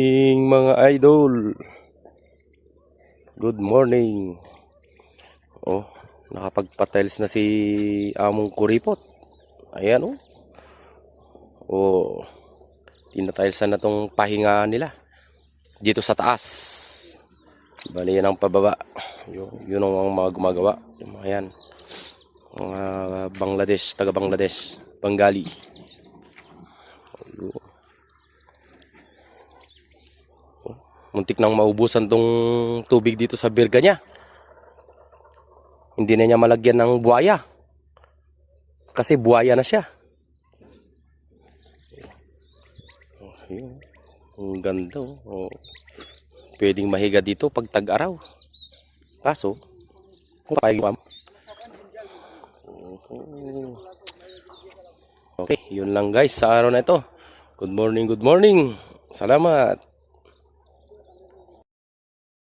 Mga idol, good morning. Oh, nakapagpa-tiles na si among kuripot. Ayan oh. Oh, tinatilesan na tong pahinga nila dito sa taas. Bali yan ang pababa. Yun ang mga gumagawa. Ayan. Mga Bangladesh, taga Bangladesh, Bengali. Muntik nang maubusan tong tubig dito sa birga niya. Hindi na niya malagyan ng buhaya. Kasi buhaya na siya. Ayun. Ang ganda oh. Pwedeng mahiga dito pag tag-araw. Kaso, okay, yun lang guys sa araw na ito. Good morning, good morning. Salamat.